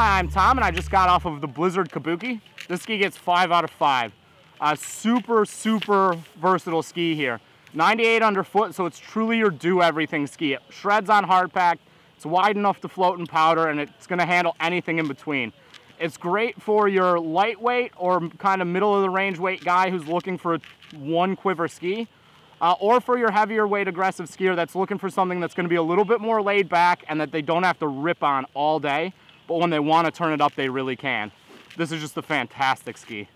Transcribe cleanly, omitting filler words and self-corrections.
Hi, I'm Tom, and I just got off of the Blizzard Kabookie. This ski gets 5 out of 5. Super versatile ski here. 98 underfoot, so it's truly your do-everything ski. It shreds on hardpack, it's wide enough to float in powder, and it's gonna handle anything in between. It's great for your lightweight or kind of middle of the range weight guy who's looking for a one quiver ski, or for your heavier weight aggressive skier that's looking for something that's gonna be a little bit more laid back and that they don't have to rip on all day, but when they wanna turn it up, they really can. This is just a fantastic ski.